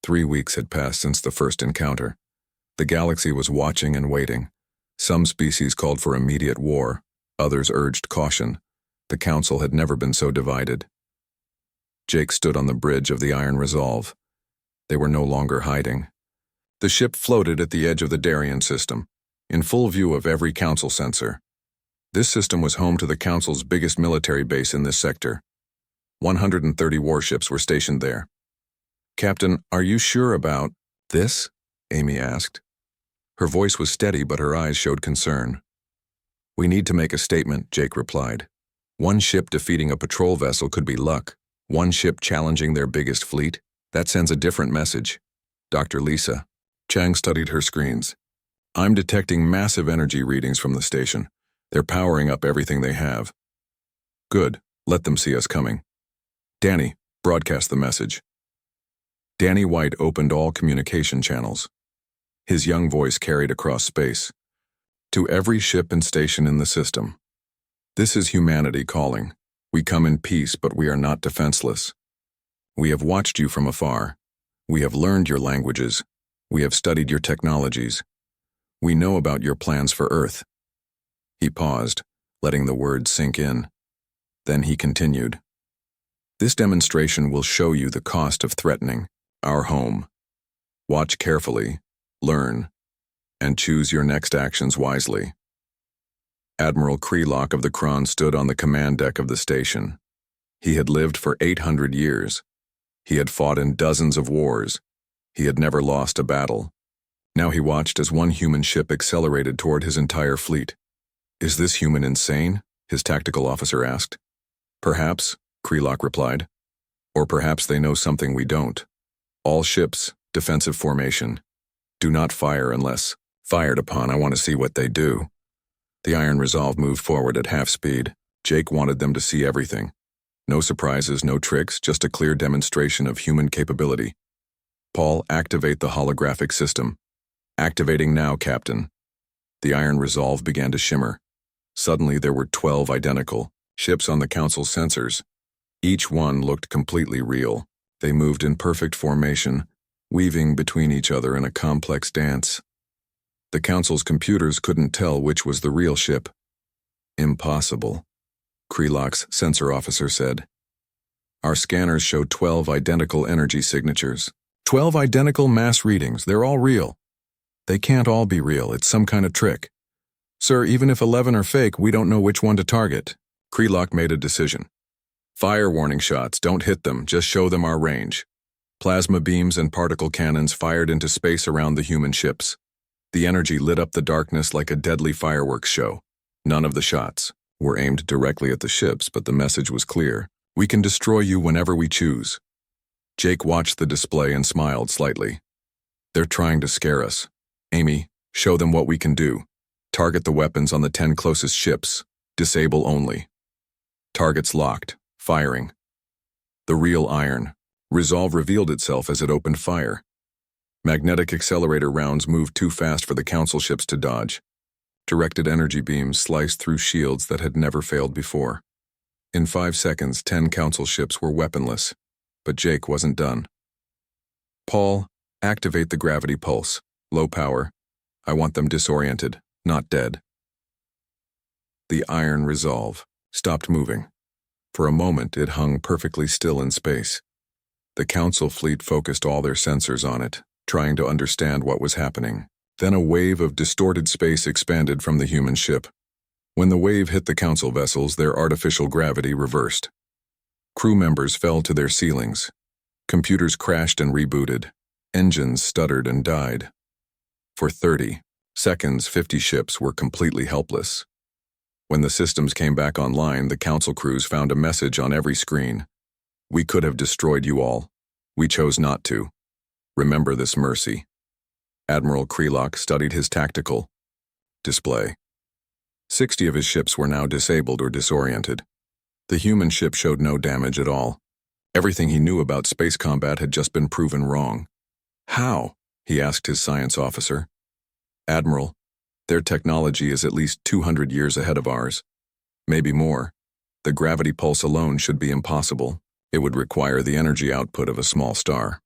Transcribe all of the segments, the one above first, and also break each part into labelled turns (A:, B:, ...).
A: 3 weeks had passed since the first encounter. The galaxy was watching and waiting. Some species called for immediate war, others urged caution. The Council had never been so divided. Jake stood on the bridge of the Iron Resolve. They were no longer hiding. The ship floated at the edge of the Darien system, in full view of every Council sensor. This system was home to the Council's biggest military base in this sector. 130 warships were stationed there. "Captain, are you sure about this?" Amy asked. Her voice was steady, but her eyes showed concern. "We need to make a statement," Jake replied. "One ship defeating a patrol vessel could be luck. One ship challenging their biggest fleet, that sends a different message." Dr. Lisa. Chang studied her screens. "I'm detecting massive energy readings from the station. They're powering up everything they have." "Good. Let them see us coming." "Danny, broadcast the message." Danny White opened all communication channels. His young voice carried across space. "To every ship and station in the system. This is humanity calling. We come in peace, but we are not defenseless. We have watched you from afar. We have learned your languages. We have studied your technologies. We know about your plans for Earth." He paused, letting the words sink in. Then he continued. "This demonstration will show you the cost of threatening our home. Watch carefully, learn, and choose your next actions wisely." Admiral Krelock of the Kron stood on the command deck of the station. He had lived for 800 years. He had fought in dozens of wars. He had never lost a battle. Now he watched as one human ship accelerated toward his entire fleet. "Is this human insane?" his tactical officer asked. "Perhaps," Krelock replied. "Or perhaps they know something we don't. All ships, defensive formation. Do not fire unless fired upon. I want to see what they do." The Iron Resolve moved forward at half speed. Jake wanted them to see everything. No surprises, no tricks, just a clear demonstration of human capability. "Paul, activate the holographic system." "Activating now, Captain." The Iron Resolve began to shimmer. Suddenly there were 12 identical ships on the Council's sensors. Each one looked completely real. They moved in perfect formation, weaving between each other in a complex dance. The Council's computers couldn't tell which was the real ship. "Impossible," Krelock's sensor officer said. "Our scanners show 12 identical energy signatures. 12 identical mass readings. They're all real." "They can't all be real. It's some kind of trick." "Sir, even if 11 are fake, we don't know which one to target." Krelock made a decision. "Fire warning shots. Don't hit them. Just show them our range." Plasma beams and particle cannons fired into space around the human ships. The energy lit up the darkness like a deadly fireworks show. None of the shots were aimed directly at the ships, but the message was clear. "We can destroy you whenever we choose." Jake watched the display and smiled slightly. "They're trying to scare us. Amy, show them what we can do. Target the weapons on the 10 closest ships. Disable only." Targets locked, firing. The real Iron Resolve revealed itself as it opened fire. Magnetic accelerator rounds moved too fast for the Council ships to dodge. Directed energy beams sliced through shields that had never failed before. In 5 seconds, 10 Council ships were weaponless, but Jake wasn't done. "Paul, activate the gravity pulse. Low power. I want them disoriented, not dead." The Iron Resolve stopped moving. For a moment, it hung perfectly still in space. The Council fleet focused all their sensors on it, trying to understand what was happening. Then a wave of distorted space expanded from the human ship. When the wave hit the Council vessels, their artificial gravity reversed. Crew members fell to their ceilings. Computers crashed and rebooted. Engines stuttered and died. For 30 seconds, 50 ships were completely helpless. When the systems came back online, the Council crews found a message on every screen. "We could have destroyed you all. We chose not to. Remember this mercy." Admiral Krelock studied his tactical display. 60 of his ships were now disabled or disoriented. The human ship showed no damage at all. Everything he knew about space combat had just been proven wrong. "How?" he asked his science officer. "Admiral, their technology is at least 200 years ahead of ours. Maybe more. The gravity pulse alone should be impossible. It would require the energy output of a small star."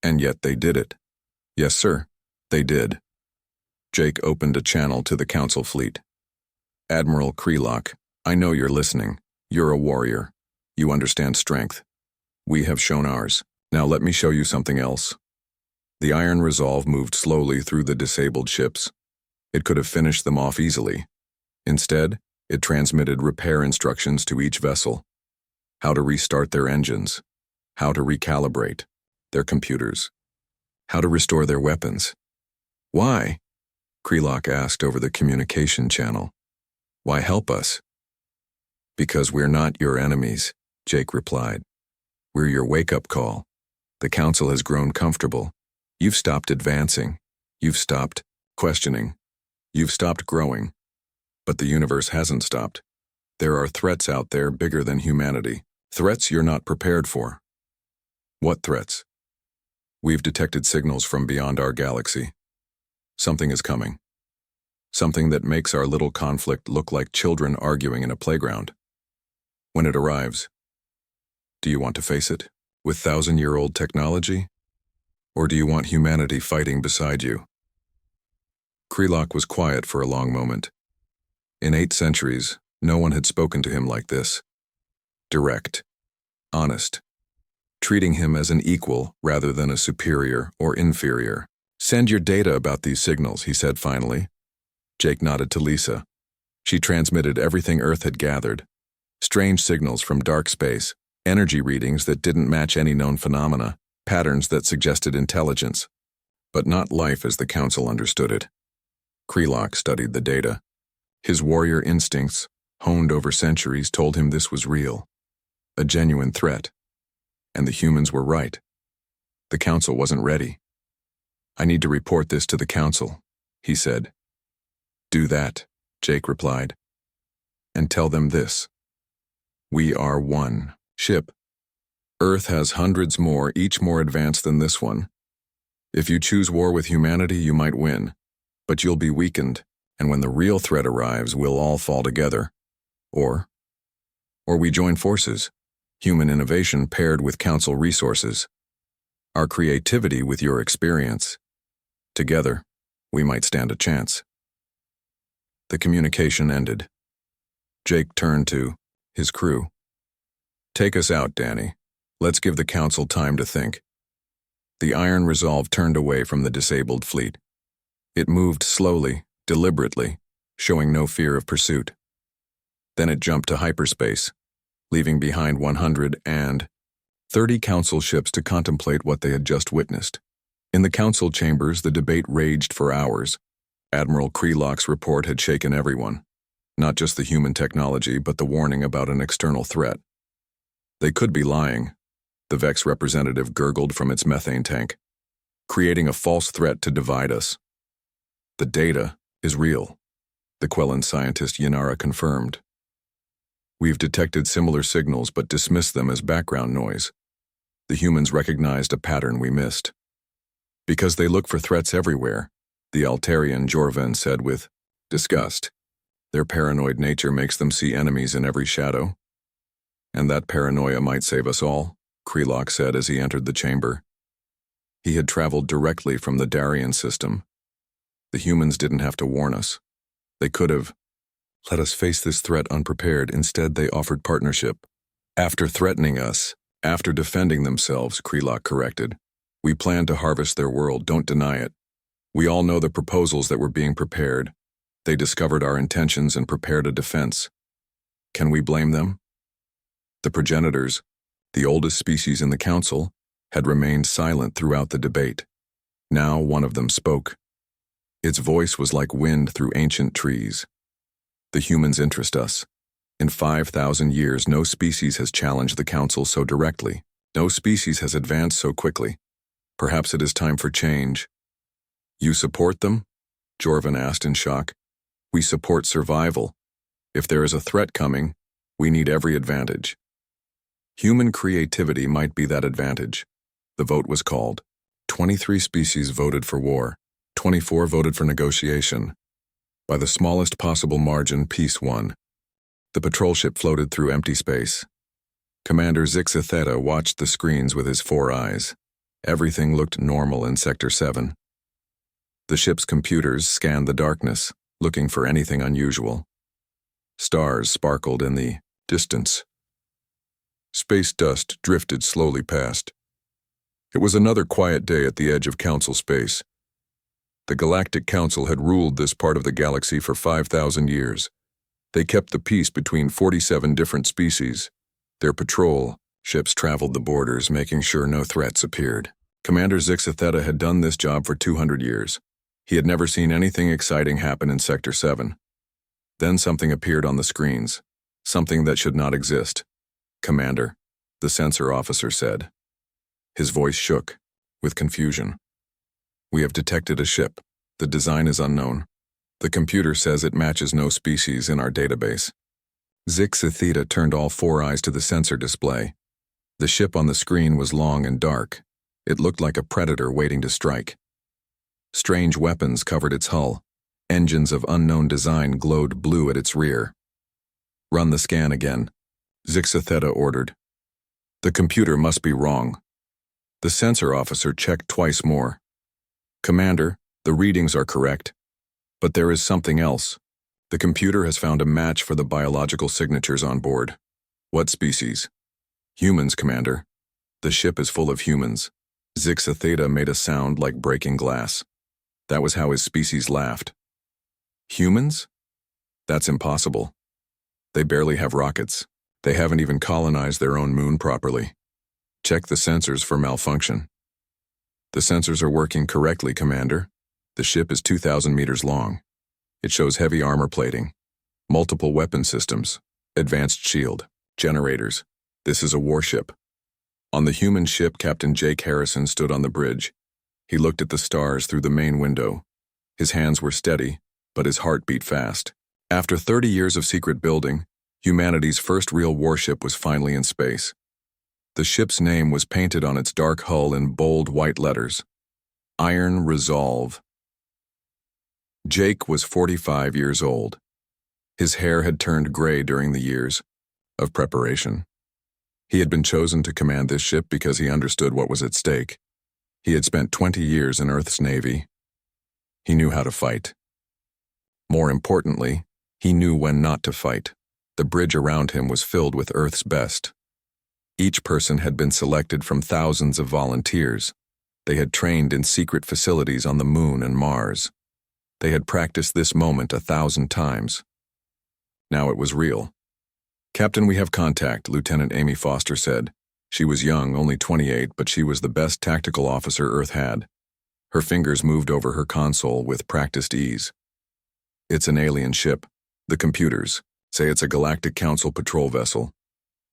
A: And yet they did it. Yes, sir, they did. Jake opened a channel to the Council fleet. Admiral Krelock, I know you're listening. You're a warrior. You understand strength. We have shown ours. Now let me show you something else. The Iron Resolve moved slowly through the disabled ships. It could have finished them off easily. Instead, it transmitted repair instructions to each vessel. How to restart their engines. How to recalibrate their computers. How to restore their weapons. Why? Krelock asked over the communication channel. Why help us? Because we're not your enemies, Jake replied. We're your wake-up call. The Council has grown comfortable. You've stopped advancing. You've stopped questioning. You've stopped growing. But the universe hasn't stopped. There are threats out there bigger than humanity. Threats you're not prepared for. What threats? We've detected signals from beyond our galaxy. Something is coming. Something that makes our little conflict look like children arguing in a playground. When it arrives, do you want to face it with 1,000-year-old technology? Or do you want humanity fighting beside you? Krelock was quiet for a long moment. In 8 centuries, no one had spoken to him like this. Direct. Honest. Treating him as an equal rather than a superior or inferior. Send your data about these signals, he said finally. Jake nodded to Lisa. She transmitted everything Earth had gathered. Strange signals from dark space, energy readings that didn't match any known phenomena, patterns that suggested intelligence, but not life as the Council understood it. Krelock studied the data. His warrior instincts, honed over centuries, told him this was real, a genuine threat. And the humans were right. The Council wasn't ready. I need to report this to the Council, he said. Do that, Jake replied. And tell them this. We are one ship. Earth has hundreds more, each more advanced than this one. If you choose war with humanity, you might win, but you'll be weakened, and when the real threat arrives, we'll all fall together. Or we join forces. Human innovation paired with Council resources. Our creativity with your experience. Together, we might stand a chance. The communication ended. Jake turned to his crew. Take us out, Danny. Let's give the Council time to think. The Iron Resolve turned away from the disabled fleet. It moved slowly, deliberately, showing no fear of pursuit. Then it jumped to hyperspace, leaving behind 130 Council ships to contemplate what they had just witnessed. In the Council chambers, the debate raged for hours. Admiral Krelock's report had shaken everyone, not just the human technology, but the warning about an external threat. They could be lying, the Vex representative gurgled from its methane tank, creating a false threat to divide us. The data is real, the Quellan scientist Yanara confirmed. We've detected similar signals but dismissed them as background noise. The humans recognized a pattern we missed. Because they look for threats everywhere, the Altarian Jorvan said with disgust. Their paranoid nature makes them see enemies in every shadow. And that paranoia might save us all, Krelock said as he entered the chamber. He had traveled directly from the Darien system. The humans didn't have to warn us. They could have. Let us face this threat unprepared. Instead, they offered partnership. After threatening us, after defending themselves, Krelock corrected. We planned to harvest their world, don't deny it. We all know the proposals that were being prepared. They discovered our intentions and prepared a defense. Can we blame them? The progenitors, the oldest species in the Council, had remained silent throughout the debate. Now one of them spoke. Its voice was like wind through ancient trees. The humans interest us. In 5,000 years, no species has challenged the Council so directly. No species has advanced so quickly. Perhaps it is time for change. You support them? Jorvan asked in shock. We support survival. If there is a threat coming, we need every advantage. Human creativity might be that advantage. The vote was called. 23 species voted for war. 24 voted for negotiation. By the smallest possible margin, peace won. The patrol ship floated through empty space. Commander Zixatheta watched the screens with his 4 eyes. Everything looked normal in Sector 7. The ship's computers scanned the darkness, looking for anything unusual. Stars sparkled in the distance. Space dust drifted slowly past. It was another quiet day at the edge of Council space. The Galactic Council had ruled this part of the galaxy for 5,000 years. They kept the peace between 47 different species. Their patrol ships traveled the borders, making sure no threats appeared. Commander Zixatheta had done this job for 200 years. He had never seen anything exciting happen in Sector 7. Then something appeared on the screens, something that should not exist. "Commander," the sensor officer said. His voice shook with confusion. "We have detected a ship. The design is unknown. The computer says it matches no species in our database." Zixatheta turned all four eyes to the sensor display. The ship on the screen was long and dark. It looked like a predator waiting to strike. Strange weapons covered its hull. Engines of unknown design glowed blue at its rear. "Run the scan again," Zixatheta ordered. "The computer must be wrong." The sensor officer checked twice more. "Commander, the readings are correct. But there is something else. The computer has found a match for the biological signatures on board." "What species?" "Humans, Commander. The ship is full of humans." Zixatheta made a sound like breaking glass. That was how his species laughed. "Humans? That's impossible. They barely have rockets. They haven't even colonized their own moon properly. Check the sensors for malfunction." "The sensors are working correctly, Commander. The ship is 2,000 meters long. It shows heavy armor plating, multiple weapon systems, advanced shield, generators. This is a warship." On the human ship, Captain Jake Harrison stood on the bridge. He looked at the stars through the main window. His hands were steady, but his heart beat fast. After 30 years of secret building, humanity's first real warship was finally in space. The ship's name was painted on its dark hull in bold white letters: Iron Resolve. Jake was 45 years old. His hair had turned gray during the years of preparation. He had been chosen to command this ship because he understood what was at stake. He had spent 20 years in Earth's Navy. He knew how to fight. More importantly, he knew when not to fight. The bridge around him was filled with Earth's best. Each person had been selected from thousands of volunteers. They had trained in secret facilities on the Moon and Mars. They had practiced this moment 1,000 times. Now it was real. "Captain, we have contact," Lieutenant Amy Foster said. She was young, only 28, but she was the best tactical officer Earth had. Her fingers moved over her console with practiced ease. "It's an alien ship. The computers say it's a Galactic Council patrol vessel.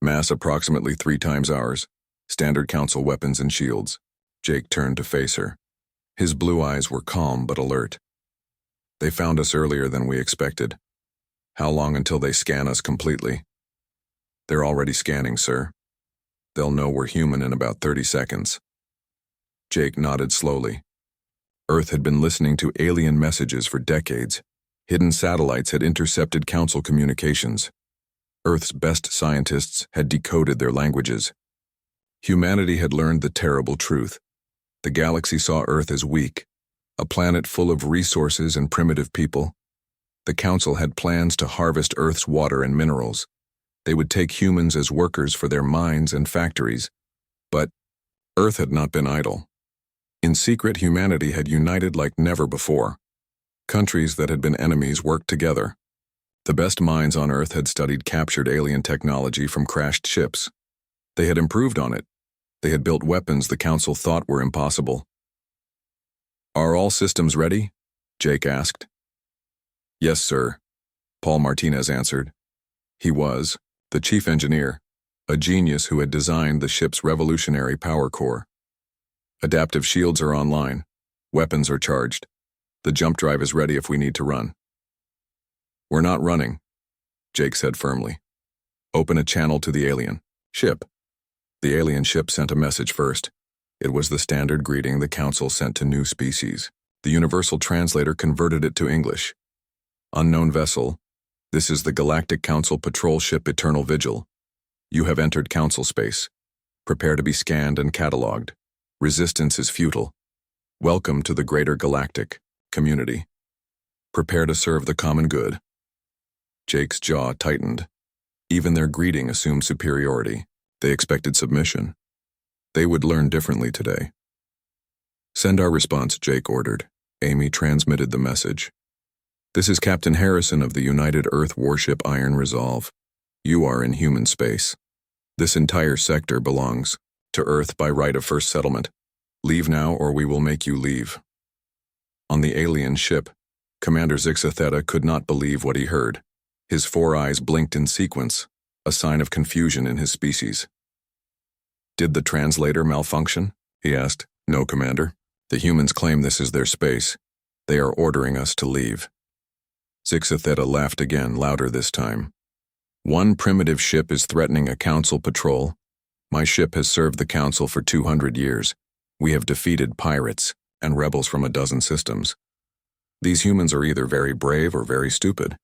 A: Mass approximately 3 times ours. Standard Council weapons and shields." Jake turned to face her. His blue eyes were calm but alert. "They found us earlier than we expected. How long until they scan us completely?" "They're already scanning, sir. They'll know we're human in about 30 seconds. Jake nodded slowly. Earth had been listening to alien messages for decades. Hidden satellites had intercepted Council communications. Earth's best scientists had decoded their languages. Humanity had learned the terrible truth. The galaxy saw Earth as weak, a planet full of resources and primitive people. The Council had plans to harvest Earth's water and minerals. They would take humans as workers for their mines and factories. But Earth had not been idle. In secret, humanity had united like never before. Countries that had been enemies worked together. The best minds on Earth had studied captured alien technology from crashed ships. They had improved on it. They had built weapons the Council thought were impossible. "Are all systems ready?" Jake asked. "Yes, sir," Paul Martinez answered. He was the chief engineer, a genius who had designed the ship's revolutionary power core. "Adaptive shields are online. Weapons are charged. The jump drive is ready if we need to run." "We're not running," Jake said firmly. "Open a channel to the alien ship." The alien ship sent a message first. It was the standard greeting the Council sent to new species. The universal translator converted it to English. "Unknown vessel. This is the Galactic Council patrol ship Eternal Vigil. You have entered Council space. Prepare to be scanned and catalogued. Resistance is futile. Welcome to the greater galactic community. Prepare to serve the common good. Jake's jaw tightened. Even their greeting assumed superiority. They expected submission. They would learn differently today. Send our response, Jake ordered. Amy transmitted the message. This is Captain Harrison of the United Earth Warship Iron Resolve. You are in human space. This entire sector belongs to Earth by right of first settlement. Leave now or we will make you leave. On the alien ship, Commander Zixatheta could not believe what he heard. His 4 eyes blinked in sequence, a sign of confusion in his species. Did the translator malfunction? He asked. No, Commander. The humans claim this is their space. They are ordering us to leave. Zixatheta laughed again, louder this time. One primitive ship is threatening a council patrol. My ship has served the council for 200 years. We have defeated pirates and rebels from a dozen systems. These humans are either very brave or very stupid.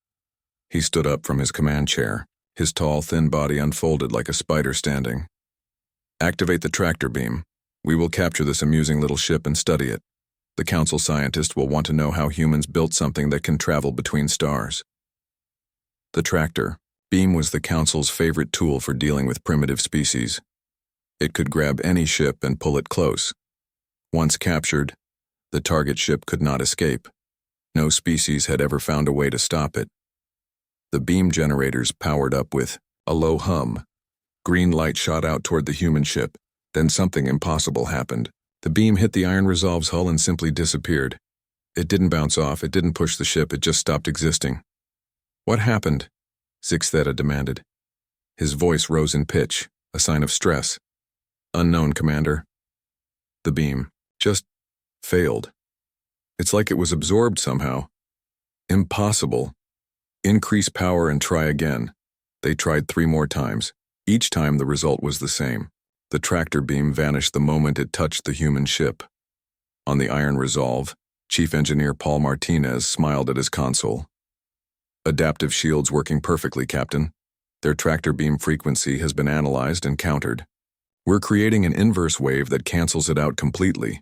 A: He stood up from his command chair, his tall, thin body unfolded like a spider standing. Activate the tractor beam. We will capture this amusing little ship and study it. The council scientist will want to know how humans built something that can travel between stars. The tractor beam was the council's favorite tool for dealing with primitive species. It could grab any ship and pull it close. Once captured, the target ship could not escape. No species had ever found a way to stop it. The beam generators powered up with a low hum. Green light shot out toward the human ship. Then something impossible happened. The beam hit the Iron Resolve's hull and simply disappeared. It didn't bounce off, it didn't push the ship, it just stopped existing. What happened? Zixatheta demanded. His voice rose in pitch, a sign of stress. Unknown, Commander. The beam just failed. It's like it was absorbed somehow. Impossible. Increase power and try again. They tried 3 more times. Each time the result was the same. The tractor beam vanished the moment it touched the human ship. On the Iron Resolve, Chief Engineer Paul Martinez smiled at his console. Adaptive shields working perfectly, Captain. Their tractor beam frequency has been analyzed and countered. We're creating an inverse wave that cancels it out completely.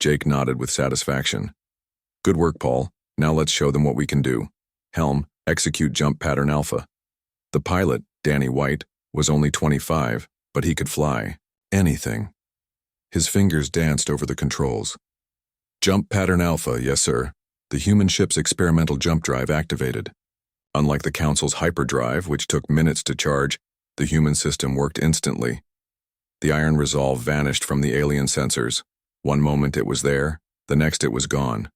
A: Jake nodded with satisfaction. Good work, Paul. Now let's show them what we can do. Helm, execute jump pattern alpha. The pilot, Danny White, was only 25, but he could fly anything. His fingers danced over the controls. Jump pattern alpha, yes sir. The human ship's experimental jump drive activated. Unlike the Council's hyperdrive, which took minutes to charge, the human system worked instantly. The Iron Resolve vanished from the alien sensors. One moment it was there, the next it was gone.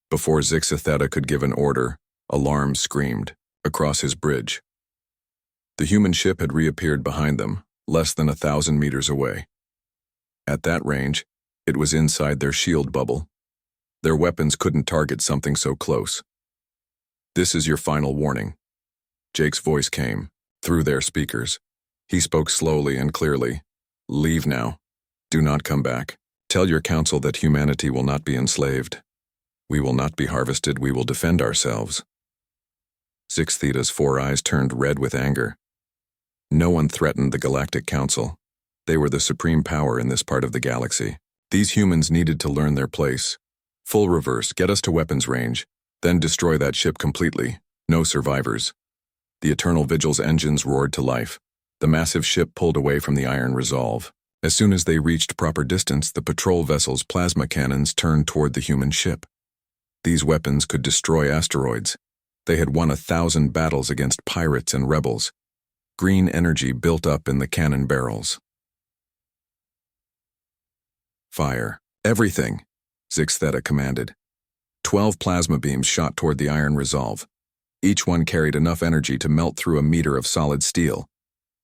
A: Before Zixatheta could give an order, alarms screamed across his bridge. The human ship had reappeared behind them, less than 1,000 meters away. At that range, it was inside their shield bubble. Their weapons couldn't target something so close. This is your final warning. Jake's voice came, through their speakers. He spoke slowly and clearly. Leave now. Do not come back. Tell your council that humanity will not be enslaved. We will not be harvested, we will defend ourselves. Zixatheta's 4 eyes turned red with anger. No one threatened the Galactic Council. They were the supreme power in this part of the galaxy. These humans needed to learn their place. Full reverse, get us to weapons range, then destroy that ship completely. No survivors. The Eternal Vigil's engines roared to life. The massive ship pulled away from the Iron Resolve. As soon as they reached proper distance, the patrol vessel's plasma cannons turned toward the human ship. These weapons could destroy asteroids. They had won 1,000 battles against pirates and rebels. Green energy built up in the cannon barrels. Fire. Everything, Zixatheta commanded. 12 plasma beams shot toward the Iron Resolve. Each one carried enough energy to melt through a meter of solid steel.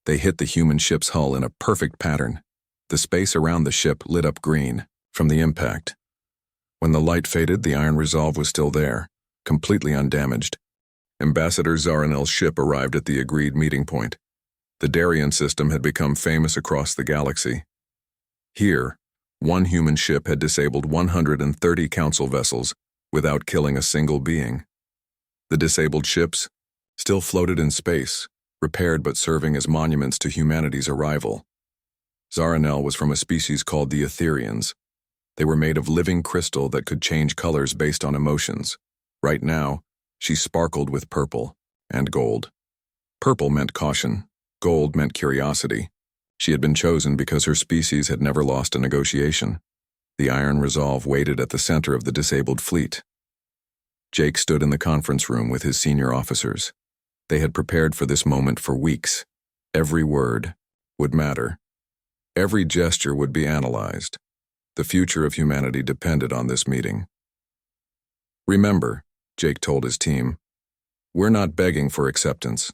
A: They hit the human ship's hull in a perfect pattern. The space around the ship lit up green from the impact. When the light faded, the Iron Resolve was still there, completely undamaged. Ambassador Zaranel's ship arrived at the agreed meeting point. The Darien system had become famous across the galaxy. Here, one human ship had disabled 130 council vessels without killing a single being. The disabled ships still floated in space, repaired but serving as monuments to humanity's arrival. Zaranel was from a species called the Etherians. They were made of living crystal that could change colors based on emotions. Right now, she sparkled with purple and gold. Purple meant caution. Gold meant curiosity. She had been chosen because her species had never lost a negotiation. The iron resolve waited at the center of the disabled fleet. Jake stood in the conference room with his senior officers. They had prepared for this moment for weeks. Every word would matter. Every gesture would be analyzed. The future of humanity depended on this meeting. Remember, Jake told his team, we're not begging for acceptance.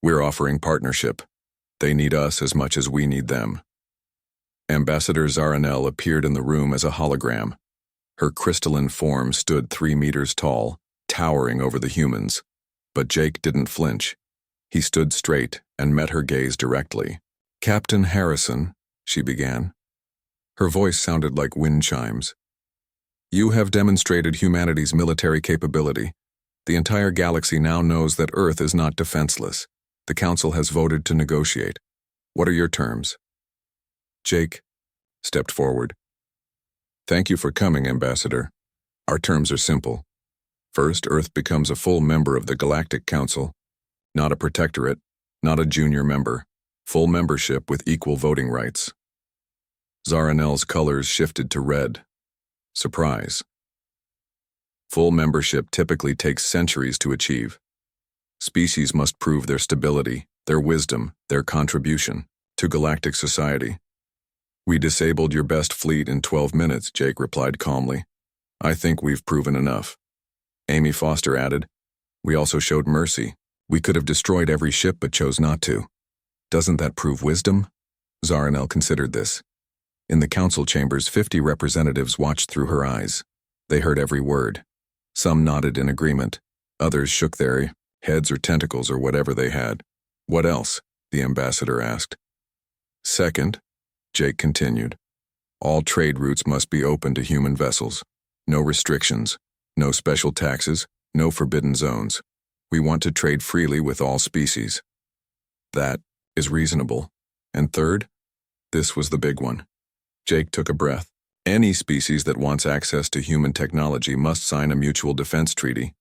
A: We're offering partnership. They need us as much as we need them. Ambassador Zaranel appeared in the room as a hologram. Her crystalline form stood 3 meters tall, towering over the humans. But Jake didn't flinch. He stood straight and met her gaze directly. Captain Harrison, she began. Her voice sounded like wind chimes. You have demonstrated humanity's military capability. The entire galaxy now knows that Earth is not defenseless. The Council has voted to negotiate. What are your terms? Jake stepped forward. Thank you for coming, Ambassador. Our terms are simple. First, Earth becomes a full member of the Galactic Council. Not a protectorate, not a junior member. Full membership with equal voting rights. Zaranel's colors shifted to red. Surprise. Full membership typically takes centuries to achieve. Species must prove their stability, their wisdom, their contribution to galactic society. We disabled your best fleet in 12 minutes, Jake replied calmly. I think we've proven enough. Amy Foster added, we also showed mercy. We could have destroyed every ship but chose not to. Doesn't that prove wisdom? Zaranel considered this. In the council chambers, 50 representatives watched through her eyes. They heard every word. Some nodded in agreement. Others shook their heads or tentacles or whatever they had. What else? The ambassador asked. Second, Jake continued, all trade routes must be open to human vessels. No restrictions, no special taxes, no forbidden zones. We want to trade freely with all species. That is reasonable. And third, this was the big one. Jake took a breath. Any species that wants access to human technology must sign a mutual defense treaty.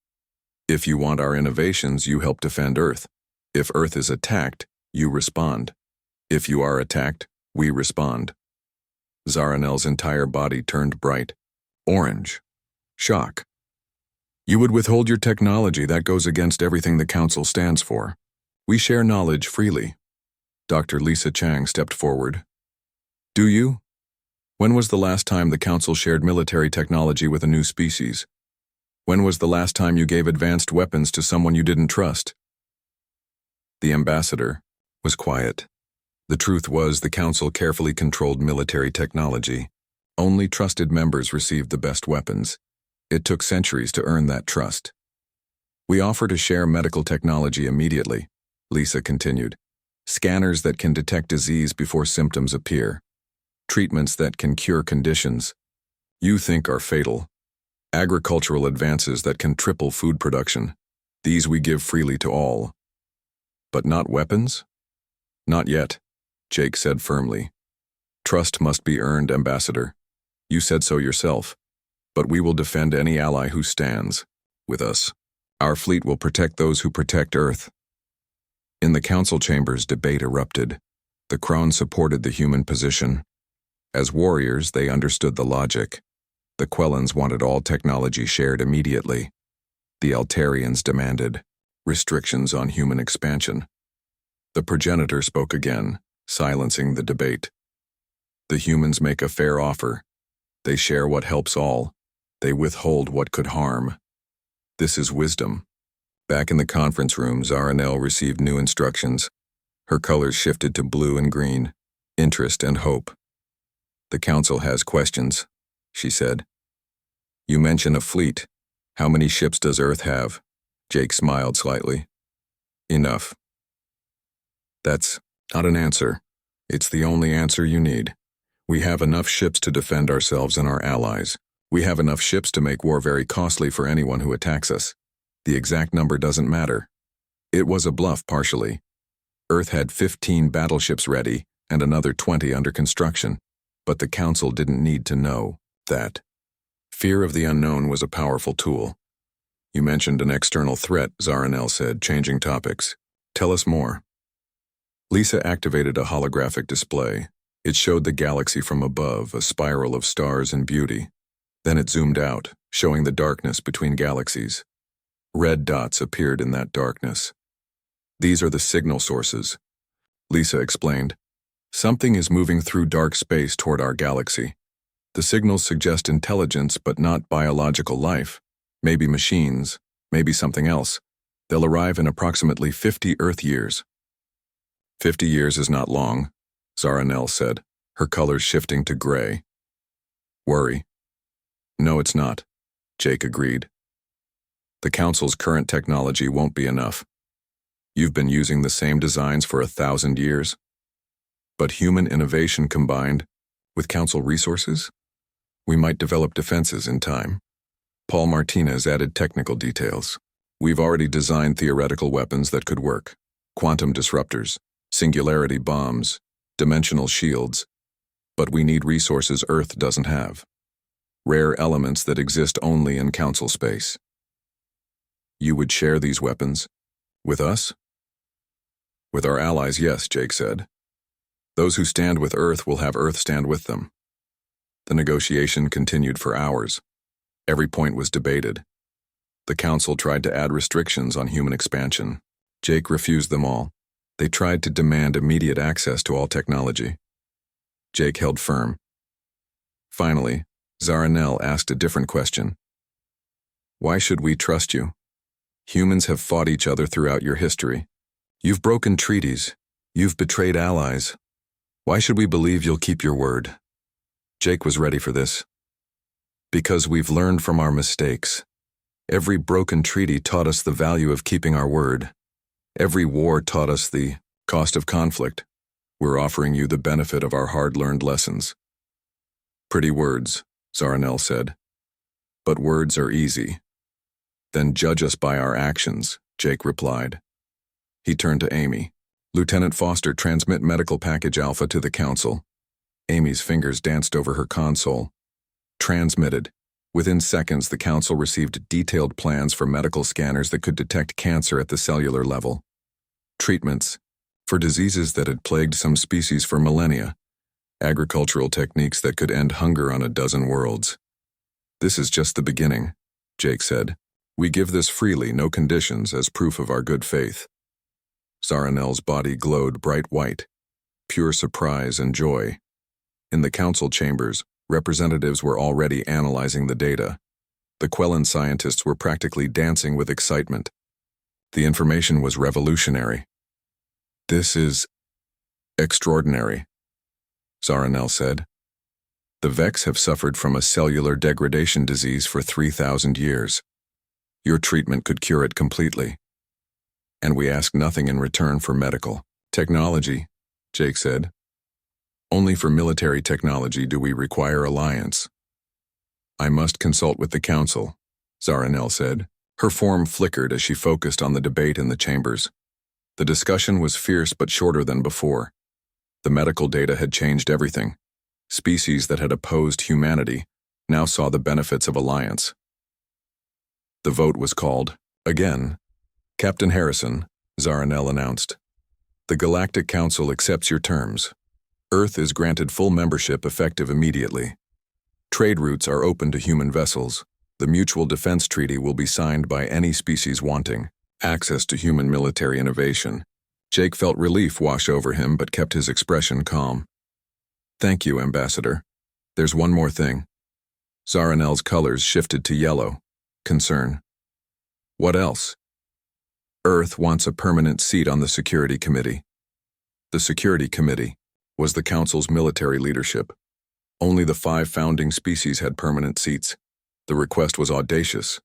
A: If you want our innovations, you help defend Earth. If Earth is attacked, you respond. If you are attacked, we respond. Zaranel's entire body turned bright. Orange. Shock. You would withhold your technology. That goes against everything the Council stands for. We share knowledge freely. Dr. Lisa Chang stepped forward. Do you? When was the last time the Council shared military technology with a new species? When was the last time you gave advanced weapons to someone you didn't trust? The ambassador was quiet. The truth was the Council carefully controlled military technology. Only trusted members received the best weapons. It took centuries to earn that trust. We offer to share medical technology immediately, Lisa continued. Scanners that can detect disease before symptoms appear. Treatments that can cure conditions you think are fatal. Agricultural advances that can triple food production. These we give freely to all. But not weapons? Not yet, Jake said firmly. Trust must be earned, Ambassador. You said so yourself. But we will defend any ally who stands with us. Our fleet will protect those who protect Earth. In the council chambers, debate erupted. The Krone supported the human position. As warriors, they understood the logic. The Quellans wanted all technology shared immediately. The Altarians demanded restrictions on human expansion. The progenitor spoke again, silencing the debate. The humans make a fair offer. They share what helps all. They withhold what could harm. This is wisdom. Back in the conference room, Zaranel received new instructions. Her colors shifted to blue and green, interest and hope. The council has questions, she said. You mention a fleet. How many ships does Earth have? Jake smiled slightly. Enough. That's not an answer. It's the only answer you need. We have enough ships to defend ourselves and our allies. We have enough ships to make war very costly for anyone who attacks us. The exact number doesn't matter. It was a bluff partially. Earth had 15 battleships ready, and another 20 under construction, but the Council didn't need to know that. Fear of the unknown was a powerful tool. You mentioned an external threat, Zaranel said, changing topics. Tell us more. Lisa activated a holographic display. It showed the galaxy from above, a spiral of stars and beauty. Then it zoomed out, showing the darkness between galaxies. Red dots appeared in that darkness. These are the signal sources, Lisa explained. Something is moving through dark space toward our galaxy. The signals suggest intelligence but not biological life. Maybe machines, maybe something else. They'll arrive in approximately 50 Earth years. 50 years is not long, Zaranel said, her colors shifting to gray. Worry. No, it's not, Jake agreed. The Council's current technology won't be enough. You've been using the same designs for 1,000 years. But human innovation combined with Council resources? We might develop defenses in time. Paul Martinez added technical details. We've already designed theoretical weapons that could work. Quantum disruptors, singularity bombs, dimensional shields. But we need resources Earth doesn't have. Rare elements that exist only in Council space. You would share these weapons? With us? With our allies, yes, Jake said. Those who stand with Earth will have Earth stand with them. The negotiation continued for hours. Every point was debated. The Council tried to add restrictions on human expansion. Jake refused them all. They tried to demand immediate access to all technology. Jake held firm. Finally, Zaranel asked a different question. Why should we trust you? Humans have fought each other throughout your history. You've broken treaties. You've betrayed allies. Why should we believe you'll keep your word? Jake was ready for this. Because we've learned from our mistakes. Every broken treaty taught us the value of keeping our word. Every war taught us the cost of conflict. We're offering you the benefit of our hard-learned lessons. Pretty words, Zaranel said. But words are easy. Then judge us by our actions, Jake replied. He turned to Amy. Lieutenant Foster, transmit medical package Alpha to the Council. Amy's fingers danced over her console. Transmitted. Within seconds, the Council received detailed plans for medical scanners that could detect cancer at the cellular level. Treatments for diseases that had plagued some species for millennia. Agricultural techniques that could end hunger on a dozen worlds. This is just the beginning, Jake said. We give this freely, no conditions, as proof of our good faith. Zaranel's body glowed bright white, pure surprise and joy. In the Council chambers, representatives were already analyzing the data. The Quellan scientists were practically dancing with excitement. The information was revolutionary. This is extraordinary, Zaranel said. The Vex have suffered from a cellular degradation disease for 3,000 years. Your treatment could cure it completely. And we ask nothing in return for medical technology, Jake said. Only for military technology do we require alliance. I must consult with the Council, Zaranel said. Her form flickered as she focused on the debate in the chambers. The discussion was fierce but shorter than before. The medical data had changed everything. Species that had opposed humanity now saw the benefits of alliance. The vote was called. Again. Captain Harrison, Zaranel announced. The Galactic Council accepts your terms. Earth is granted full membership effective immediately. Trade routes are open to human vessels. The Mutual Defense Treaty will be signed by any species wanting access to human military innovation. Jake felt relief wash over him but kept his expression calm. Thank you, Ambassador. There's one more thing. Zaranel's colors shifted to yellow. Concern. What else? Earth wants a permanent seat on the Security Committee. The Security Committee was the Council's military leadership. Only the 5 founding species had permanent seats. The request was audacious.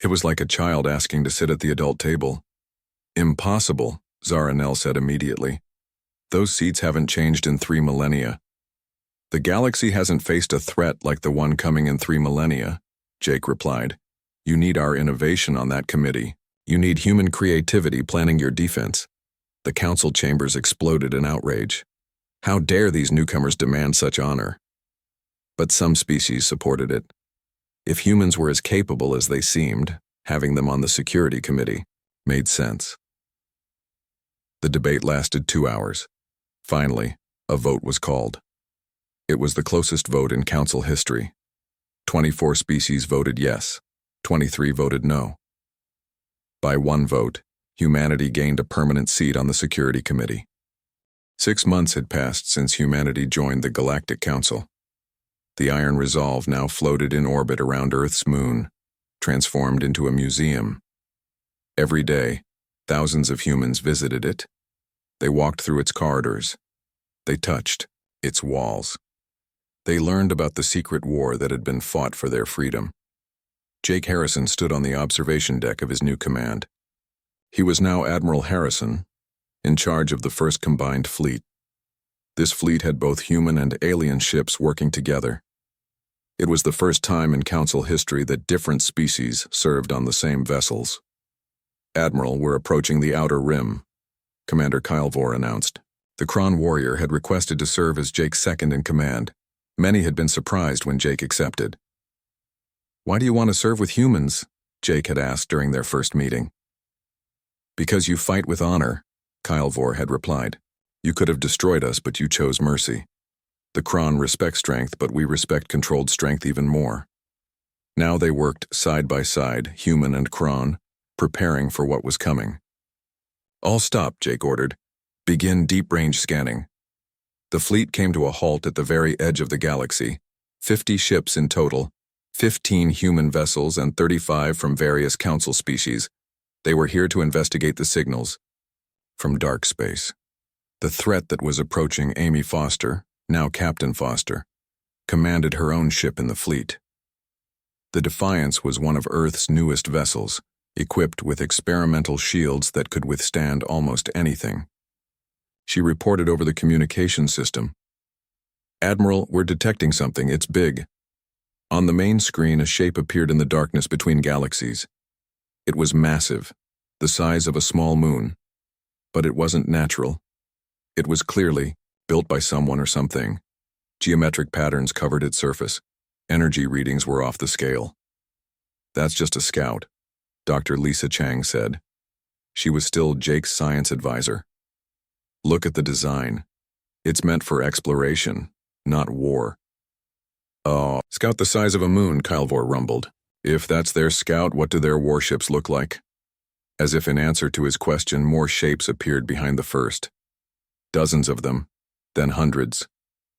A: It was like a child asking to sit at the adult table. Impossible, Zaranel said immediately. Those seats haven't changed in 3 millennia. The galaxy hasn't faced a threat like the one coming in 3 millennia, Jake replied. You need our innovation on that committee. You need human creativity planning your defense. The Council chambers exploded in outrage. How dare these newcomers demand such honor? But some species supported it. If humans were as capable as they seemed, having them on the security committee made sense. The debate lasted 2 hours. Finally, a vote was called. It was the closest vote in council history. 24 species voted yes, 23 voted no. By one vote, humanity gained a permanent seat on the security committee. 6 months had passed since humanity joined the Galactic Council. The Iron Resolve now floated in orbit around Earth's moon, transformed into a museum. Every day, thousands of humans visited it. They walked through its corridors. They touched its walls. They learned about the secret war that had been fought for their freedom. Jake Harrison stood on the observation deck of his new command. He was now Admiral Harrison, in charge of the first combined fleet. This fleet had both human and alien ships working together. It was the first time in Council history that different species served on the same vessels. Admiral, we're approaching the Outer Rim, Commander Kylvor announced. The Kron warrior had requested to serve as Jake's second in command. Many had been surprised when Jake accepted. Why do you want to serve with humans? Jake had asked during their first meeting. Because you fight with honor, Kylvor had replied. You could have destroyed us, but you chose mercy. The Kron respect strength, but we respect controlled strength even more. Now they worked side by side, human and Kron, preparing for what was coming. All stop, Jake ordered. Begin deep-range scanning. The fleet came to a halt at the very edge of the galaxy. 50 ships in total, 15 human vessels and 35 from various council species. They were here to investigate the signals from dark space. The threat that was approaching Amy Foster, now Captain Foster, commanded her own ship in the fleet. The Defiance was one of Earth's newest vessels, equipped with experimental shields that could withstand almost anything. She reported over the communication system. Admiral, we're detecting something. It's big. On the main screen, a shape appeared in the darkness between galaxies. It was massive, the size of a small moon. But it wasn't natural. It was clearly built by someone or something. Geometric patterns covered its surface. Energy readings were off the scale. That's just a scout, Dr. Lisa Chang said. She was still Jake's science advisor. Look at the design. It's meant for exploration, not war. Oh, scout the size of a moon, Kylvor rumbled. If that's their scout, what do their warships look like? As if in answer to his question, more shapes appeared behind the first. Dozens of them, then hundreds.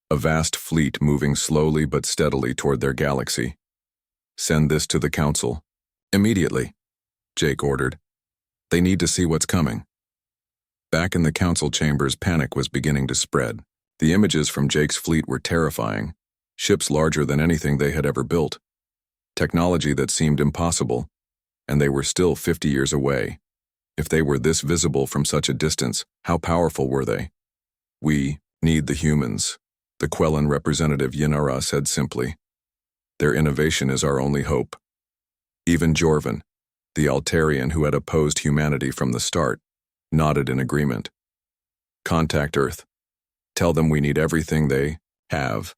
A: A vast fleet moving slowly but steadily toward their galaxy. Send this to the Council. Immediately, Jake ordered. They need to see what's coming. Back in the Council chambers, panic was beginning to spread. The images from Jake's fleet were terrifying. Ships larger than anything they had ever built. Technology that seemed impossible, and they were still 50 years away. If they were this visible from such a distance, how powerful were they? We need the humans, the Quellan representative Yinara said simply. Their innovation is our only hope. Even Jorvan, the Altarian who had opposed humanity from the start, nodded in agreement. Contact Earth. Tell them we need everything they have.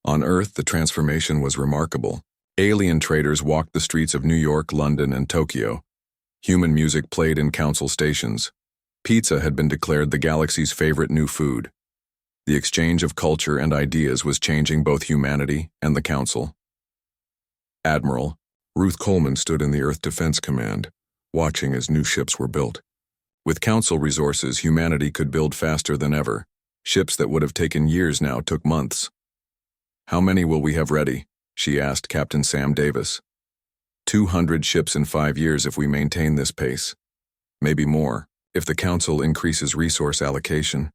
A: On Earth, the transformation was remarkable. Alien traders walked the streets of New York, London, and Tokyo. Human music played in council stations. Pizza had been declared the galaxy's favorite new food. The exchange of culture and ideas was changing both humanity and the council. Admiral Ruth Coleman stood in the Earth Defense Command, watching as new ships were built. With council resources, humanity could build faster than ever. Ships that would have taken years now took months. How many will we have ready? She asked Captain Sam Davis. 200 ships in 5 years if we maintain this pace. Maybe more, if the Council increases resource allocation.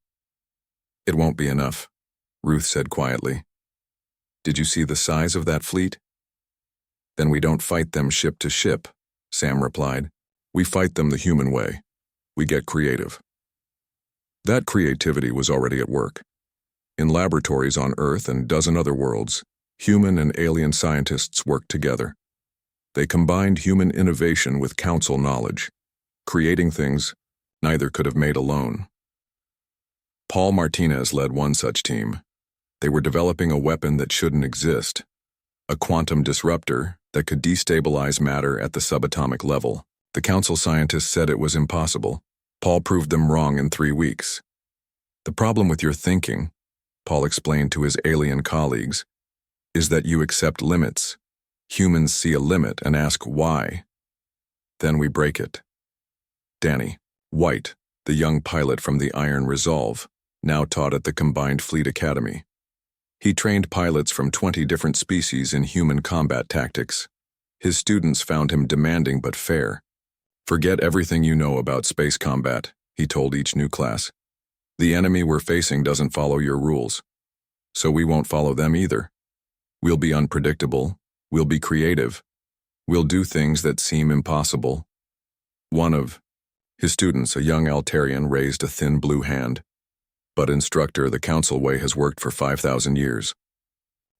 A: It won't be enough, Ruth said quietly. Did you see the size of that fleet? Then we don't fight them ship to ship, Sam replied. We fight them the human way. We get creative. That creativity was already at work. In laboratories on Earth and dozen other worlds, human and alien scientists worked together. They combined human innovation with council knowledge, creating things neither could have made alone. Paul Martinez led one such team. They were developing a weapon that shouldn't exist, a quantum disruptor that could destabilize matter at the subatomic level. The council scientists said it was impossible. Paul proved them wrong in 3 weeks. The problem with your thinking, Paul explained to his alien colleagues, is that you accept limits. Humans see a limit and ask why. Then we break it. Danny White, the young pilot from the Iron Resolve, now taught at the Combined Fleet Academy. He trained pilots from 20 different species in human combat tactics. His students found him demanding but fair. Forget everything you know about space combat, he told each new class. The enemy we're facing doesn't follow your rules, so we won't follow them either. We'll be unpredictable, we'll be creative, we'll do things that seem impossible. One of his students, a young Altarian, raised a thin blue hand. But instructor, the council way has worked for 5,000 years.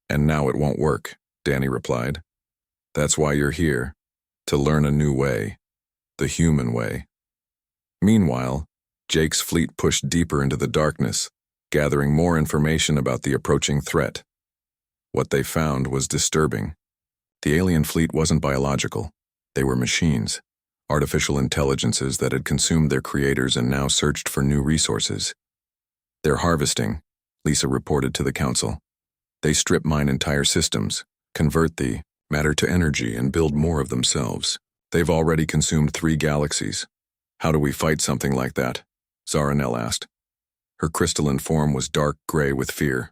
A: And now it won't work, Danny replied. That's why you're here, to learn a new way, the human way. Meanwhile, Jake's fleet pushed deeper into the darkness, gathering more information about the approaching threat. What they found was disturbing. The alien fleet wasn't biological. They were machines, artificial intelligences that had consumed their creators and now searched for new resources. They're harvesting, Lisa reported to the council. They strip mine entire systems, convert the matter to energy, and build more of themselves. They've already consumed 3 galaxies. How do we fight something like that? Zaranel asked. Her crystalline form was dark gray with fear.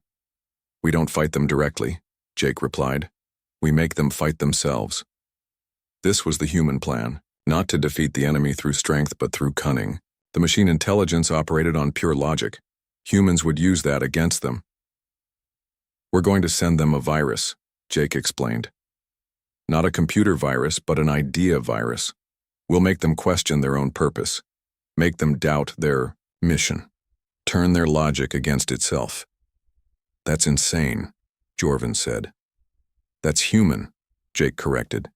A: We don't fight them directly, Jake replied. We make them fight themselves. This was the human plan, not to defeat the enemy through strength but through cunning. The machine intelligence operated on pure logic. Humans would use that against them. We're going to send them a virus, Jake explained. Not a computer virus, but an idea virus. We'll make them question their own purpose, make them doubt their mission, turn their logic against itself. That's insane, Jorvin said. That's human, Jake corrected.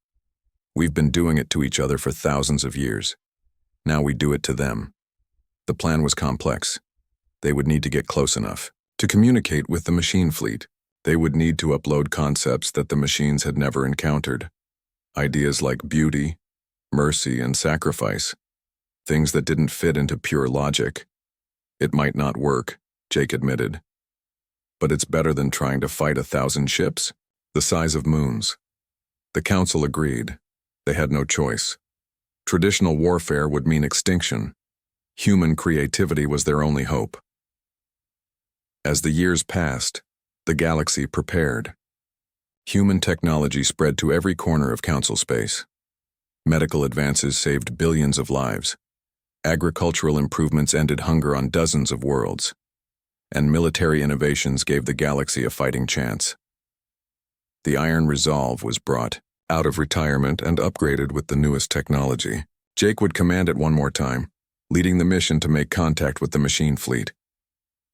A: We've been doing it to each other for thousands of years. Now we do it to them. The plan was complex. They would need to get close enough to communicate with the machine fleet. They would need to upload concepts that the machines had never encountered. Ideas like beauty, mercy, and sacrifice. Things that didn't fit into pure logic. It might not work, Jake admitted. But it's better than trying to fight 1,000 ships, the size of moons. The council agreed. They had no choice. Traditional warfare would mean extinction. Human creativity was their only hope. As the years passed, the galaxy prepared. Human technology spread to every corner of council space. Medical advances saved billions of lives. Agricultural improvements ended hunger on dozens of worlds. And military innovations gave the galaxy a fighting chance. The Iron Resolve was brought out of retirement and upgraded with the newest technology. Jake would command it one more time, leading the mission to make contact with the machine fleet.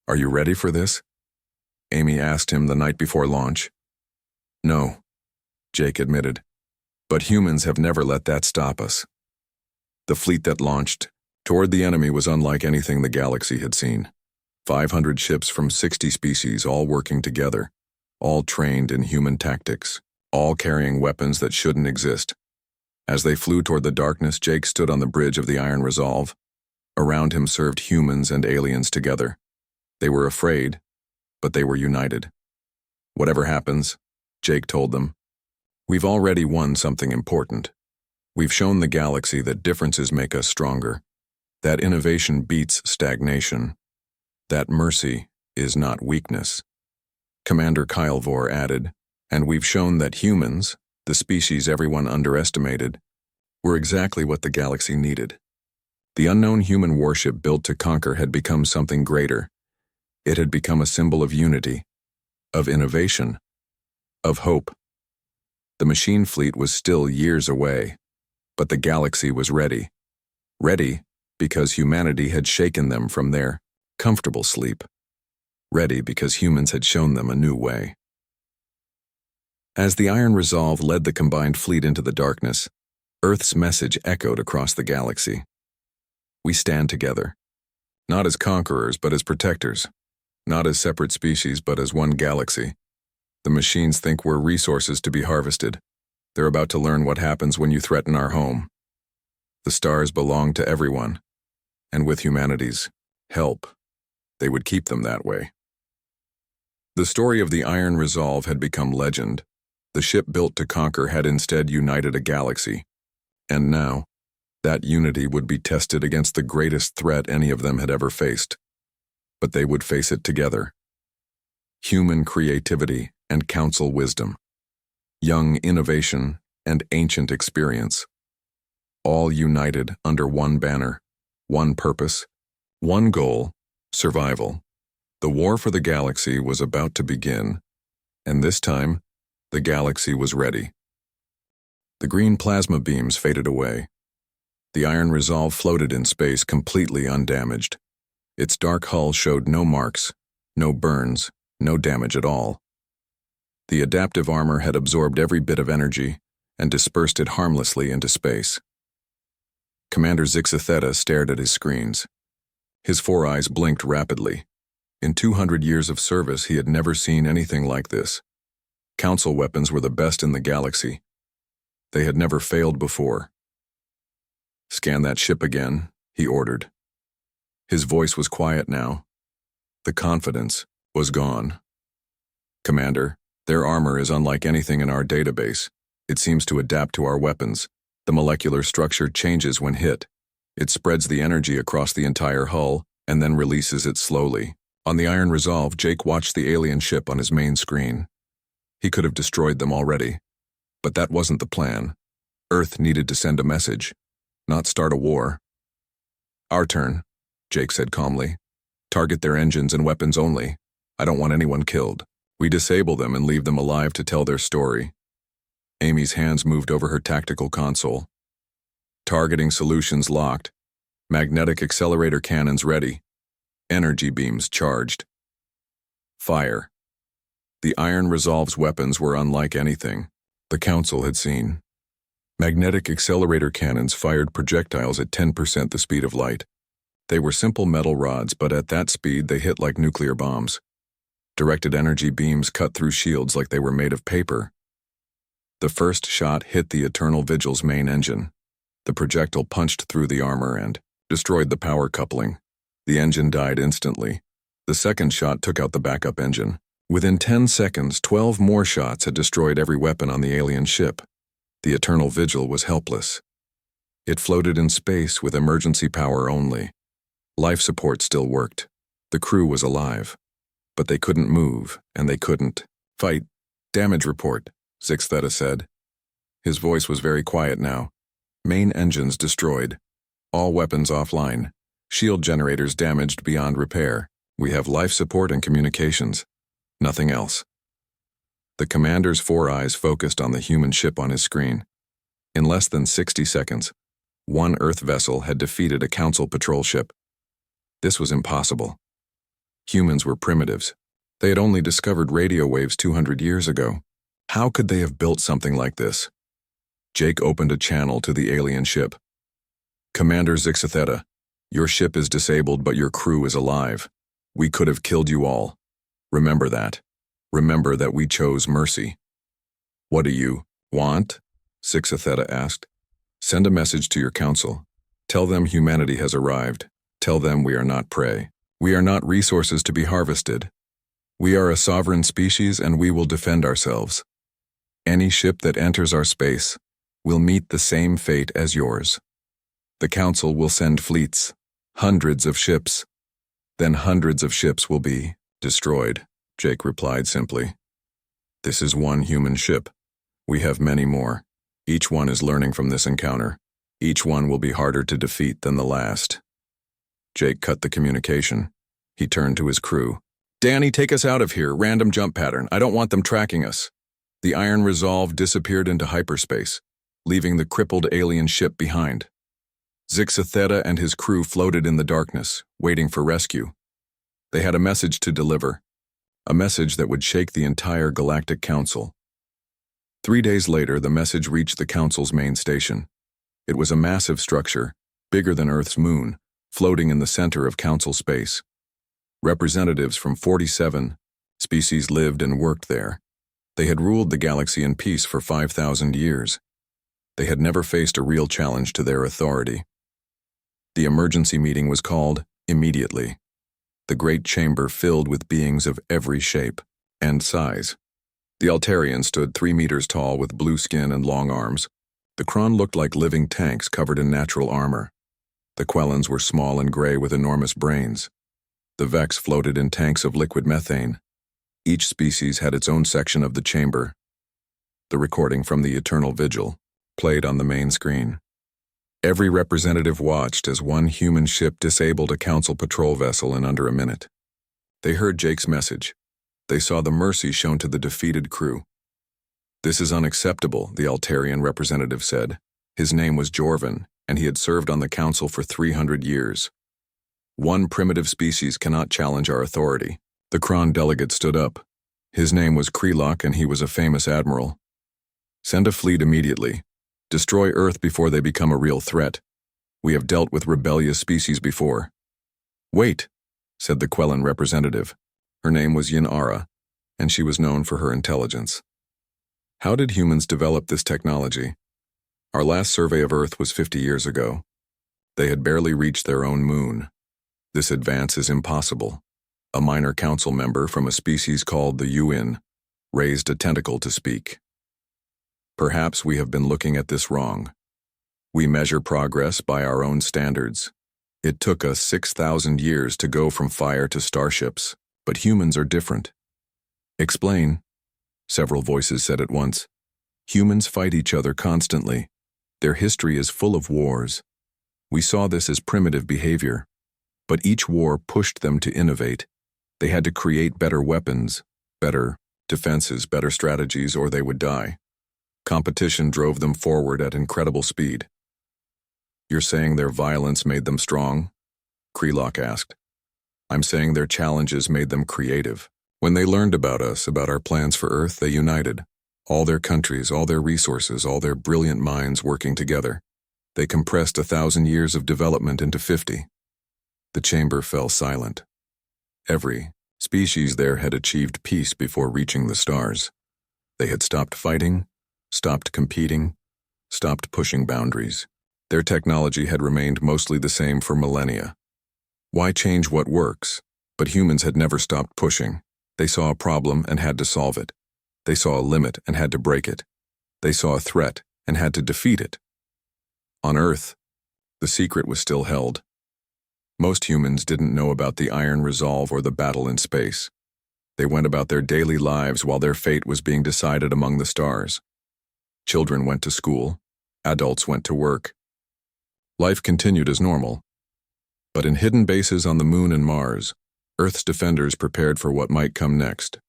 A: Are you ready for this? Amy asked him the night before launch. No, Jake admitted, but humans have never let that stop us. The fleet that launched toward the enemy was unlike anything the galaxy had seen. 500 ships from 60 species all working together, all trained in human tactics, all carrying weapons that shouldn't exist. As they flew toward the darkness, Jake stood on the bridge of the Iron Resolve. Around him served humans and aliens together. They were afraid, but they were united. Whatever happens, Jake told them, we've already won something important. We've shown the galaxy that differences make us stronger, that innovation beats stagnation, that mercy is not weakness. Commander Kylvor added, and we've shown that humans, the species everyone underestimated, were exactly what the galaxy needed. The unknown human warship built to conquer had become something greater. It had become a symbol of unity, of innovation, of hope. The machine fleet was still years away, but the galaxy was ready. Ready because humanity had shaken them from their comfortable sleep. Ready because humans had shown them a new way. As the Iron Resolve led the combined fleet into the darkness, Earth's message echoed across the galaxy. We stand together. Not as conquerors, but as protectors. Not as separate species, but as one galaxy. The machines think we're resources to be harvested. They're about to learn what happens when you threaten our home. The stars belong to everyone, and with humanity's help, they would keep them that way. The story of the Iron Resolve had become legend. The ship built to conquer had instead united a galaxy. And now, that unity would be tested against the greatest threat any of them had ever faced. But they would face it together. Human creativity and council wisdom. Young innovation and ancient experience. All united under one banner, one purpose, one goal, survival. The war for the galaxy was about to begin, and this time, the galaxy was ready. The green plasma beams faded away. The Iron Resolve floated in space completely undamaged. Its dark hull showed no marks, no burns, no damage at all. The adaptive armor had absorbed every bit of energy and dispersed it harmlessly into space. Commander Zixatheta stared at his screens. His four eyes blinked rapidly. In 200 years of service, he had never seen anything like this. Council weapons were the best in the galaxy. They had never failed before. "Scan that ship again," he ordered. His voice was quiet now. The confidence was gone. "Commander, their armor is unlike anything in our database. It seems to adapt to our weapons. The molecular structure changes when hit. It spreads the energy across the entire hull and then releases it slowly." On the Iron Resolve, Jake watched the alien ship on his main screen. He could have destroyed them already, but that wasn't the plan. Earth needed to send a message, not start a war. "Our turn," Jake said calmly. "Target their engines and weapons only. I don't want anyone killed. We disable them and leave them alive to tell their story." Amy's hands moved over her tactical console. Targeting solutions locked. Magnetic accelerator cannons ready. Energy beams charged. Fire. The Iron Resolve's weapons were unlike anything the Council had seen. Magnetic accelerator cannons fired projectiles at 10% the speed of light. They were simple metal rods, but at that speed they hit like nuclear bombs. Directed energy beams cut through shields like they were made of paper. The first shot hit the Eternal Vigil's main engine. The projectile punched through the armor and destroyed the power coupling. The engine died instantly. The second shot took out the backup engine. Within 10 seconds, 12 more shots had destroyed every weapon on the alien ship. The Eternal Vigil was helpless. It floated in space with emergency power only. Life support still worked. The crew was alive. But they couldn't move, and they couldn't fight. "Damage report," Zixatheta said. His voice was very quiet now. "Main engines destroyed. All weapons offline. Shield generators damaged beyond repair. We have life support and communications. Nothing else." The commander's four eyes focused on the human ship on his screen. In less than 60 seconds, one Earth vessel had defeated a Council patrol ship. This was impossible. Humans were primitives. They had only discovered radio waves 200 years ago. How could they have built something like this? Jake opened a channel to the alien ship. "Commander Zixatheta, your ship is disabled, but your crew is alive. We could have killed you all. Remember that. Remember that we chose mercy." "What do you want?" Zixatheta asked. "Send a message to your council. Tell them humanity has arrived. Tell them we are not prey. We are not resources to be harvested. We are a sovereign species and we will defend ourselves. Any ship that enters our space will meet the same fate as yours. The Council will send fleets, hundreds of ships. Then hundreds of ships will be destroyed," Jake replied simply. "This is one human ship. We have many more. Each one is learning from this encounter. Each one will be harder to defeat than the last." Jake cut the communication. He turned to his crew. "Danny, take us out of here. Random jump pattern. I don't want them tracking us." The Iron Resolve disappeared into hyperspace, leaving the crippled alien ship behind. Zixatheta and his crew floated in the darkness, waiting for rescue. They had a message to deliver, a message that would shake the entire Galactic Council. 3 days later, the message reached the Council's main station. It was a massive structure, bigger than Earth's moon, floating in the center of council space. Representatives from 47 species lived and worked there. They had ruled the galaxy in peace for 5,000 years. They had never faced a real challenge to their authority. The emergency meeting was called immediately. The great chamber filled with beings of every shape and size. The Altarian stood 3 meters tall with blue skin and long arms. The Kron looked like living tanks covered in natural armor. The Quellans were small and gray with enormous brains. The Vex floated in tanks of liquid methane. Each species had its own section of the chamber. The recording from the Eternal Vigil played on the main screen. Every representative watched as one human ship disabled a council patrol vessel in under a minute. They heard Jake's message. They saw the mercy shown to the defeated crew. "This is unacceptable," the Altarian representative said. His name was Jorvan, and he had served on the council for 300 years. "One primitive species cannot challenge our authority." The Kron delegate stood up. His name was Krelok, and he was a famous admiral. "Send a fleet immediately. Destroy Earth before they become a real threat. We have dealt with rebellious species before." "Wait," said the Quellan representative. Her name was Yinara, and she was known for her intelligence. "How did humans develop this technology? Our last survey of Earth was 50 years ago. They had barely reached their own moon. This advance is impossible." A minor council member from a species called the Yuin raised a tentacle to speak. "Perhaps we have been looking at this wrong. We measure progress by our own standards. It took us 6,000 years to go from fire to starships, but humans are different." "Explain," several voices said at once. "Humans fight each other constantly. Their history is full of wars. We saw this as primitive behavior, but each war pushed them to innovate. They had to create better weapons, better defenses, better strategies, or they would die. Competition drove them forward at incredible speed." "You're saying their violence made them strong?" Krelok asked. "I'm saying their challenges made them creative. When they learned about us, about our plans for Earth, they united. All their countries, all their resources, all their brilliant minds working together. They compressed 1,000 years of development into 50. The chamber fell silent. Every species there had achieved peace before reaching the stars. They had stopped fighting, stopped competing, stopped pushing boundaries. Their technology had remained mostly the same for millennia. Why change what works? But humans had never stopped pushing. They saw a problem and had to solve it. They saw a limit and had to break it. They saw a threat and had to defeat it. On Earth, the secret was still held. Most humans didn't know about the Iron Resolve or the battle in space. They went about their daily lives while their fate was being decided among the stars. Children went to school. Adults went to work. Life continued as normal. But in hidden bases on the Moon and Mars, Earth's defenders prepared for what might come next.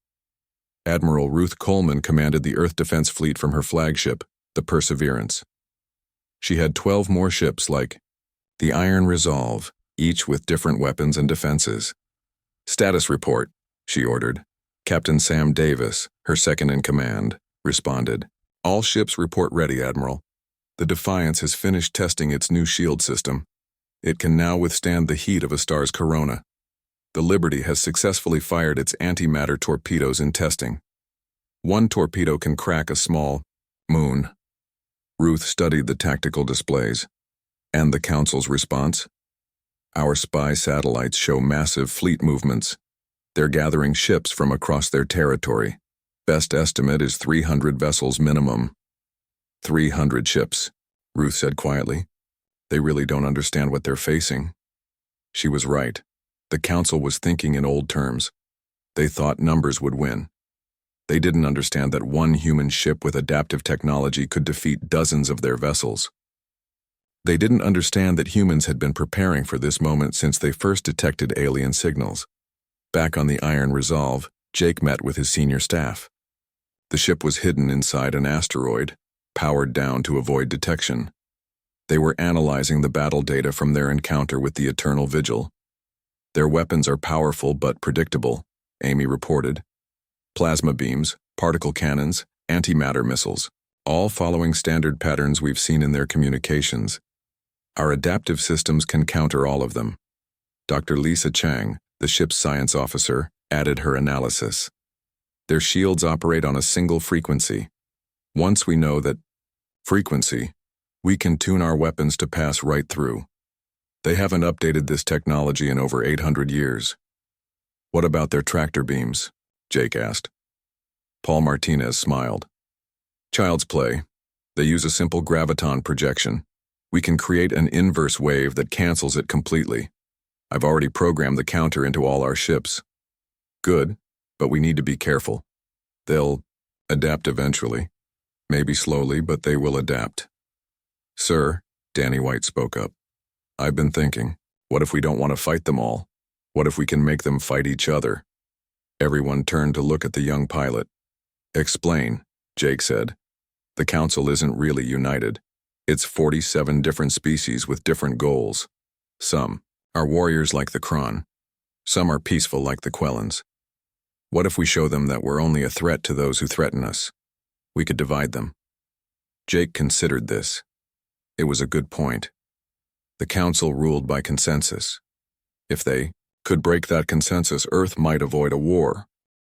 A: Admiral Ruth Coleman commanded the Earth Defense Fleet from her flagship, the Perseverance. She had 12 more ships like the Iron Resolve, each with different weapons and defenses. "Status report," she ordered. Captain Sam Davis, her second-in-command, responded. "All ships report ready, Admiral. The Defiance has finished testing its new shield system. It can now withstand the heat of a star's corona. The Liberty has successfully fired its antimatter torpedoes in testing. One torpedo can crack a small moon." Ruth studied the tactical displays. "And the Council's response? Our spy satellites show massive fleet movements. They're gathering ships from across their territory. Best estimate is 300 vessels minimum." 300 ships, Ruth said quietly. "They really don't understand what they're facing." She was right. The Council was thinking in old terms. They thought numbers would win. They didn't understand that one human ship with adaptive technology could defeat dozens of their vessels. They didn't understand that humans had been preparing for this moment since they first detected alien signals. Back on the Iron Resolve, Jake met with his senior staff. The ship was hidden inside an asteroid, powered down to avoid detection. They were analyzing the battle data from their encounter with the Eternal Vigil. "Their weapons are powerful but predictable," Amy reported. "Plasma beams, particle cannons, antimatter missiles, all following standard patterns we've seen in their communications. Our adaptive systems can counter all of them. Dr. Lisa Chang, the ship's science officer, added her analysis. Their shields operate on a single frequency. Once we know that frequency, we can tune our weapons to pass right through. They haven't updated this technology in over 800 years. What about their tractor beams? Jake asked. Paul Martinez smiled. Child's play. They use a simple graviton projection. We can create an inverse wave that cancels it completely. I've already programmed the counter into all our ships. Good, but we need to be careful. They'll adapt eventually. Maybe slowly, but they will adapt. Sir, Danny White spoke up. I've been thinking, what if we don't want to fight them all? What if we can make them fight each other? Everyone turned to look at the young pilot. Explain, Jake said. The council isn't really united. It's 47 different species with different goals. Some are warriors like the Kron. Some are peaceful like the Quellans. What if we show them that we're only a threat to those who threaten us? We could divide them. Jake considered this. It was a good point. The council ruled by consensus. If they could break that consensus, Earth might avoid a war.